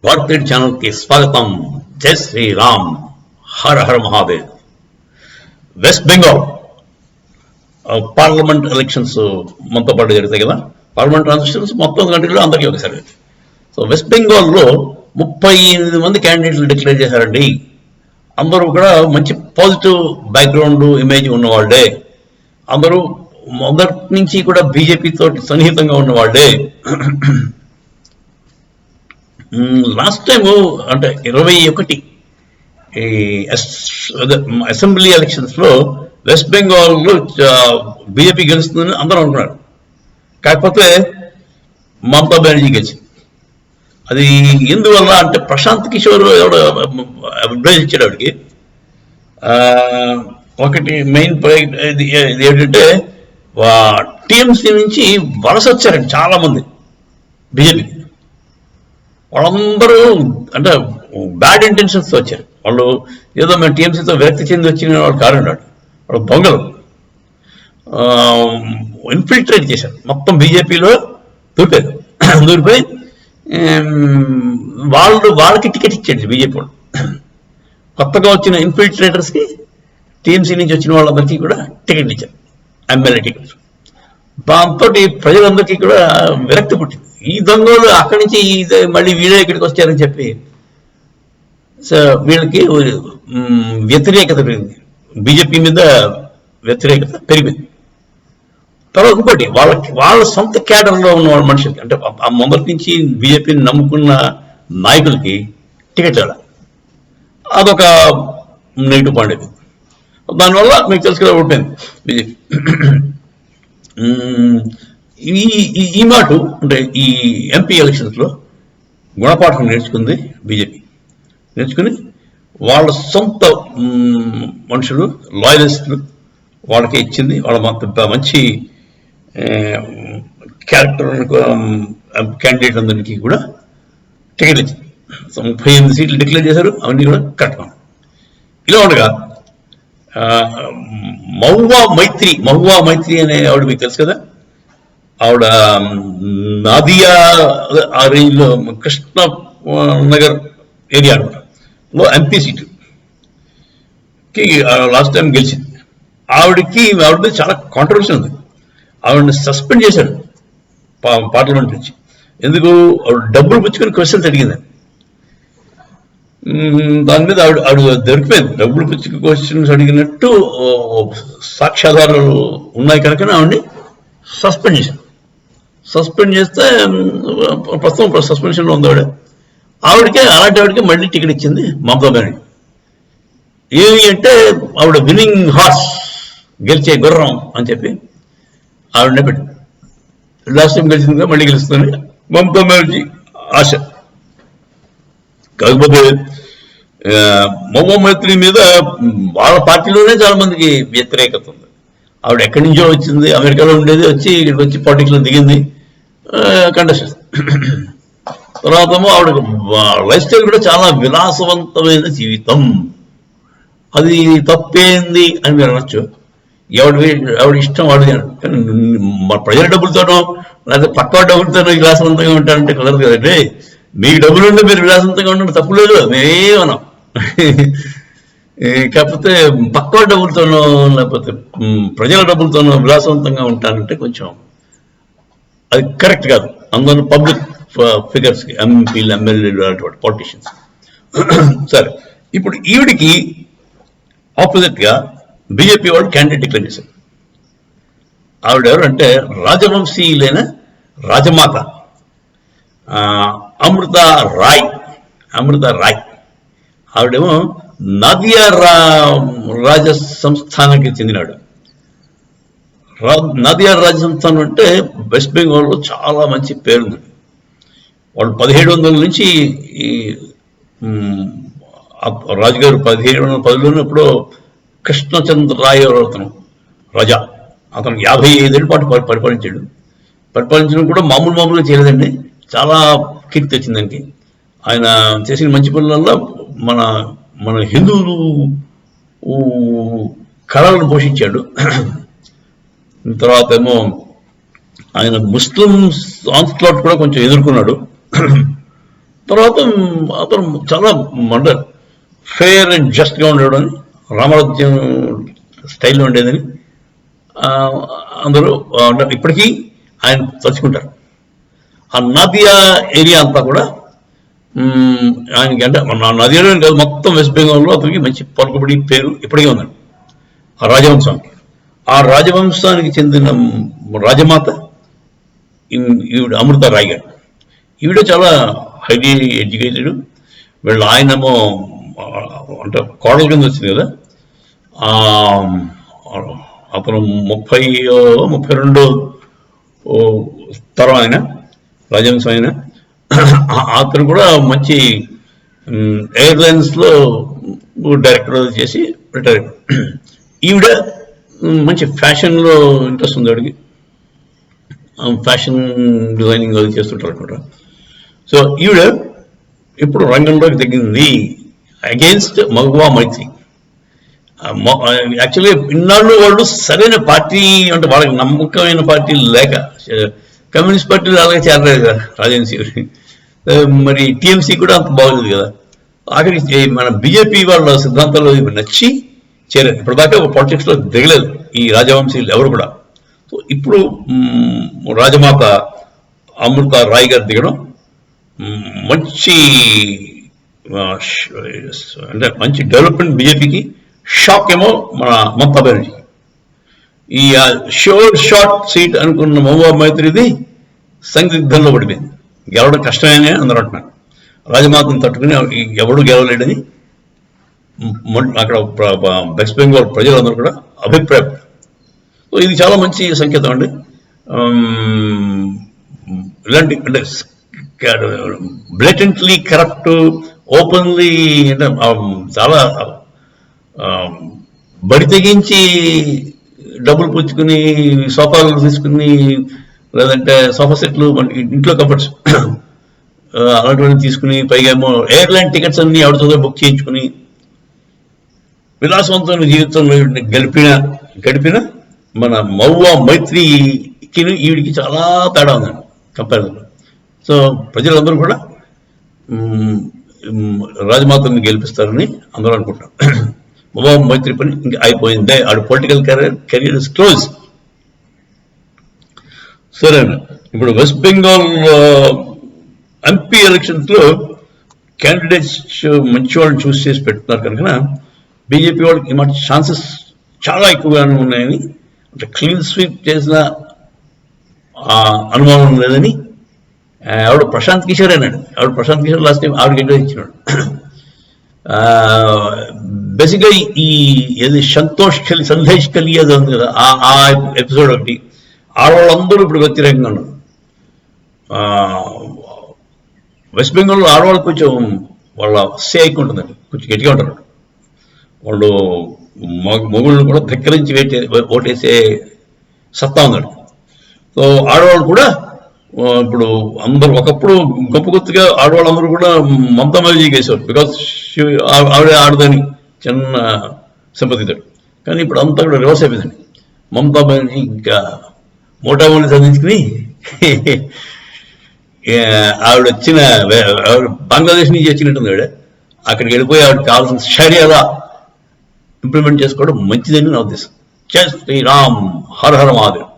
Corporate channel కి స్వాగతం. జై Sriram, Hara Hara Mahadev. West Bengal parliament elections మనతో పాటు జరుగుతాయి కదా. పార్లమెంట్ ఎలక్షన్స్ మొత్తం కంట్రీలో అందరికీ ఒకసారి. సో వెస్ట్ బెంగాల్లో 38 మంది క్యాండిడేట్లు డిక్లేర్ చేశారండి. అందరూ కూడా మంచి పాజిటివ్ బ్యాక్గ్రౌండ్ ఇమేజ్ ఉన్నవాళ్లే, అందరూ మొదటి నుంచి కూడా బీజేపీతో సన్నిహితంగా ఉన్నవాళ్లే. లాస్ట్ టైము అంటే 21 అసెంబ్లీ ఎలక్షన్స్ లో వెస్ట్ బెంగాల్లో బీజేపీ గెలుస్తుందని అందరూ అనుకున్నారు. కాకపోతే మమతా బెనర్జీ గెలిచింది. అది ఎందువల్ల అంటే ప్రశాంత్ కిషోర్ ఎవడో అడ్వైజ్ ఇచ్చాడు ఆవిడకి. ఒకటి మెయిన్ ఇది ఏంటంటే టీఎంసీ నుంచి వలస వచ్చారండి చాలా మంది బీజేపీకి. వాళ్ళందరూ అంటే బ్యాడ్ ఇంటెన్షన్స్తో వచ్చారు. వాళ్ళు ఏదో మేము టీఎంసీతో విరక్తి చెంది వచ్చిన వాళ్ళు కారణాడు. వాళ్ళు దొంగలు ఇన్ఫిల్ట్రేట్ చేశారు, మొత్తం బీజేపీలో దూరిపోయి వాళ్ళకి టికెట్ ఇచ్చాడు బీజేపీ వాళ్ళు. కొత్తగా వచ్చిన ఇన్ఫిల్ట్రేటర్స్కి టీఎంసీ నుంచి వచ్చిన వాళ్ళందరికీ కూడా టికెట్ ఇచ్చారు, ఎమ్మెల్యే టికెట్స్. దాంతో ప్రజలందరికీ కూడా విరక్తి పుట్టింది. ఈ దొంగలు అక్కడి నుంచి మళ్ళీ వీళ్ళే ఇక్కడికి వచ్చారని చెప్పి సో వీళ్ళకి వ్యతిరేకత పెరిగింది, బీజేపీ మీద వ్యతిరేకత పెరిగింది. తర్వాత ఇంకోటి వాళ్ళ సొంత క్యాడర్లో ఉన్న వాళ్ళ మనుషులకి అంటే ఆ మొదటి నుంచి బీజేపీని నమ్ముకున్న నాయకులకి టికెట్ ఇవ్వాలి. అదొక నెగిటివ్ పాయింట్ అయిపోయింది. దానివల్ల మీకు తెలుసు కదా ఓడిపోయింది బీజేపీ. ఈ మాట అంటే ఈ ఎంపీ ఎలక్షన్స్లో గుణపాఠం నేర్చుకుంది బీజేపీ. నేర్చుకుని వాళ్ళ సొంత మనుషులు లాయలిస్టులు వాళ్ళకే ఇచ్చింది. వాళ్ళ మంచి క్యారెక్టర్ క్యాండిడేట్ అందరికీ కూడా టికెట్ ఇచ్చింది. సో 38 సీట్లు డిక్లేర్ చేశారు, అవన్నీ కూడా కట్టడం. ఇలా ఉండగా మహువా మైత్రి అనే ఆవిడ మీకు తెలుసు కదా. ఆవిడ నాదియా ఆ రేంజ్లో కృష్ణ నగర్ ఏరియాలో ఎంపీ సీటుకి లాస్ట్ టైం గెలిచింది. ఆవిడ చాలా కాంట్రవర్సీ ఉంది. ఆవిడని సస్పెండ్ చేశాడు పార్లమెంట్ నుంచి. ఎందుకు? ఆవిడ డబ్బులు పుచ్చుకొని క్వశ్చన్స్ అడిగింది. దాని మీద ఆవిడ దొరికిపోయింది. డబ్బులు పుచ్చుకు క్వశ్చన్స్ అడిగినట్టు సాక్ష్యాధారాలు ఉన్నాయి కనుక ఆవిడని సస్పెండ్ చేశారు. సస్పెండ్ చేస్తే ప్రస్తుతం సస్పెన్షన్లో ఉంది ఆవిడ. అలాంటి ఆవిడకి మళ్ళీ టికెట్ ఇచ్చింది మమతా బెనర్జీ. ఏమి అంటే ఆవిడ విన్నింగ్ హార్స్, గెలిచే గుర్రం అని చెప్పి ఆవిడనే పెట్టింది. లాస్ట్ టైం గెలిచిందిగా మళ్ళీ గెలుస్తుంది మమతా బెనర్జీ ఆశ. కాకపోతే మహువా మైత్రి మీద వాళ్ళ పార్టీలోనే చాలా మందికి వ్యతిరేకత ఉంది. ఆవిడ ఎక్కడి నుంచో వచ్చింది, అమెరికాలో ఉండేది, వచ్చి ఇక్కడికి వచ్చి పాలిటిక్స్లో దిగింది, కంటెస్ట్. తర్వాత ఆవిడ లైఫ్ స్టైల్ కూడా చాలా విలాసవంతమైన జీవితం. అది తప్పేంది అని మీరు అనొచ్చు. ఎవడి ఇష్టం వాడు. కానీ ప్రజల డబ్బులతోనో లేకపోతే పక్క డబ్బులతోనో విలాసవంతంగా ఉంటారంటే కుదరదు కదండి. మీకు డబ్బులు ఉంటే మీరు విలాసవంతంగా ఉండండి, తప్పు లేదు, మేమేమన్నాం. కాకపోతే పక్క డబ్బులతోనో లేకపోతే ప్రజల డబ్బులతోనో విలాసవంతంగా ఉంటానంటే కొంచెం అది కరెక్ట్ కాదు. అందులో పబ్లిక్ ఫిగర్స్కి, ఎంపీలు, ఎమ్మెల్యేలు, అటువంటి పాలిటీషియన్స్. సరే, ఇప్పుడు ఈవిడికి ఆపోజిట్గా బీజేపీ వాళ్ళు క్యాండిడేట్ డిక్లేర్ చేశారు. ఆవిడ ఎవరు అంటే రాజవంశీయులైన రాజమాత అమృత రాయ్. ఆవిడేమో నాదియా రాజ సంస్థానానికి చెందినాడు. నాదియా రాజ సంస్థానం అంటే వెస్ట్ బెంగాల్లో చాలా మంచి పేరుంది. వాళ్ళు 1700 నుంచి ఈ రాజుగారు 1710లోనే ఎప్పుడో కృష్ణచంద్ర రాయ్ అతను రాజా, అతను 55 ఏళ్ళ పాటు పరిపాలించాడు. పరిపాలించడం కూడా మామూలుగా చేయలేదండి, చాలా కీర్తి వచ్చింది దానికి. ఆయన చేసిన మంచి పనులలో మన హిందువులు కళలను పోషించాడు. తర్వాత ఏమో ఆయన ముస్లిమ్స్ ఆన్స్లాట్ కూడా కొంచెం ఎదుర్కొన్నాడు. తర్వాత అతను చాలా ఫెయిర్ అండ్ జస్ట్గా ఉండేవాడు అని, రామరాజ్యం స్టైల్లో ఉండేదని అందరూ ఇప్పటికీ ఆయన తలుచుకుంటారు. ఆ నదియా ఏరియా అంతా కూడా ఆయనకి, అంటే నదియాలో కాదు, మొత్తం వెస్ట్ బెంగాల్లో అతనికి మంచి పలుకుబడి పేరు ఇప్పటికీ ఉందండి ఆ రాజవంశానికి. ఆ రాజవంశానికి చెందిన రాజమాత ఈవిడ అమృత రాయ్ గారు. ఈవిడ చాలా హైలీ ఎడ్యుకేటెడ్. వీళ్ళు ఆయనేమో అంటే కోడల కింద వచ్చింది కదా. అతను 32 తరం ఆయన, రాజవంశం ఆయన. అతను కూడా మంచి ఎయిర్లైన్స్లో డైరెక్టర్ చేసి రిటైర్ అయిపోయాడు. ఈవిడ మంచి ఫ్యాషన్లో ఇంట్రెస్ట్ ఉంది ఆవిడకి, ఫ్యాషన్ డిజైనింగ్ అది చేస్తుంటారు అనమాట. సో ఈవిడ ఇప్పుడు రంగంలోకి దిగింది అగేన్స్ట్ మగువా మైత్రి. యాక్చువల్గా ఇన్నాళ్ళు వాళ్ళు సరైన పార్టీ అంటే వాళ్ళకి నమ్మకమైన పార్టీ లేక కమ్యూనిస్ట్ పార్టీలు అలాగే చేరలేదు కదా రాజవంశీ. మరి టీఎంసీ కూడా అంత బాగోలేదు కదా. ఆఖరికి మన బీజేపీ వాళ్ళ సిద్ధాంతాలు నచ్చి చేరారు. ఇప్పటిదాకా పాలిటిక్స్లో దిగలేదు ఈ రాజవంశీలు ఎవరు కూడా. సో ఇప్పుడు రాజమాత అమృత రాయ్ గారు దిగడం మంచి అంటే మంచి డెవలప్మెంట్ బీజేపీకి. షాక్ ఏమో మన మమతా బెనర్జీకి. ఈ షార్ట్ సీట్ అనుకున్న మహబూబా మైత్రిది సందిగ్ధంలో పడిపోయింది. గెలవడం కష్టమేనే అందరూ అంటున్నారు. రాజమాతను తట్టుకుని ఎవడు గెలవలేడని అక్కడ వెస్ట్ బెంగాల్ ప్రజలందరూ కూడా అభిప్రాయపడ్డారు. సో ఇది చాలా మంచి సంకేతం అండి. ఇలాంటి అంటే బ్లేటెంట్లీ కరప్ట్, ఓపెన్లీ అంటే చాలా బడి తెగించి డబ్బులు పుచ్చుకుని సోఫాలు తీసుకుని, లేదంటే సోఫా సెట్లు, ఇంట్లో కంఫర్ట్స్ అలాంటివన్నీ తీసుకుని, పైగా ఏమో ఎయిర్లైన్ టికెట్స్ అన్ని ఆవిడతో బుక్ చేయించుకుని విలాసవంతమైన జీవితంలో గడిపిన మన మహబూబా మైత్రికి ఈవిడికి చాలా తేడా ఉందండి కంపారిజన్. సో ప్రజలందరూ కూడా రాజమాతని గెలిపిస్తారని అందరూ అనుకుంటున్నారు. మహబూబా మైత్రి పని ఇంకా అయిపోయిందే, ఆడు పొలిటికల్ కెరీర్ ఇస్ క్లోజ్. సరే, ఇప్పుడు వెస్ట్ బెంగాల్ ఎంపీ ఎలక్షన్స్లో క్యాండిడేట్స్ మంచి వాళ్ళని చూస్ చేసి పెడుతున్నారు కనుక బీజేపీ వాళ్ళకి ఈ మాట ఛాన్సెస్ చాలా ఎక్కువగానే ఉన్నాయని, అంటే క్లీన్ స్వీప్ చేసిన అనుమానం లేదని ఆవిడ ప్రశాంత్ కిషోర్ అన్నాడు. ప్రశాంత్ కిషోర్ లాస్ట్ టైం ఆవిడకి ఎంటర్ ఇచ్చినాడు. బేసిక్గా ఈ ఏది సందేశ్ కలి అది ఉంది కదా, ఆ ఎపిసోడ్ ఒకటి. ఆడవాళ్ళందరూ ఇప్పుడు వ్యతిరేకంగా ఉన్నారు. వెస్ట్ బెంగాల్లో ఆడవాళ్ళు కొంచెం వాళ్ళ సే ఎక్కువ ఉంటుందండి, కొంచెం గట్టిగా ఉంటారు వాళ్ళు. మొగుళ్ళు కూడా ధిక్కరించి ఓటేసే సత్తా ఉందండి. సో ఆడవాళ్ళు కూడా ఇప్పుడు అందరూ ఒకప్పుడు గొప్ప గుర్తుగా ఆడవాళ్ళందరూ కూడా మమతా బెనర్జీకి వేసేవారు, బికాస్ ఆవిడే ఆడదని చిన్న సింపతితాడు. కానీ ఇప్పుడు అంతా కూడా రివర్స్ అయిపోయిందండి. మమతా బెనర్జీ ఇంకా మోటామోని సాధించుకుని ఆవిడ వచ్చిన బంగ్లాదేశ్ నుంచి వచ్చినట్టుంది. ఆవిడ అక్కడికి వెళ్ళిపోయి ఆవిడకి కావాల్సిన షరియా ఇంప్లిమెంట్ చేసుకోవడం మంచిదని నా ఉద్దేశం. జై శ్రీరామ్, హర హర మహాదేవ్.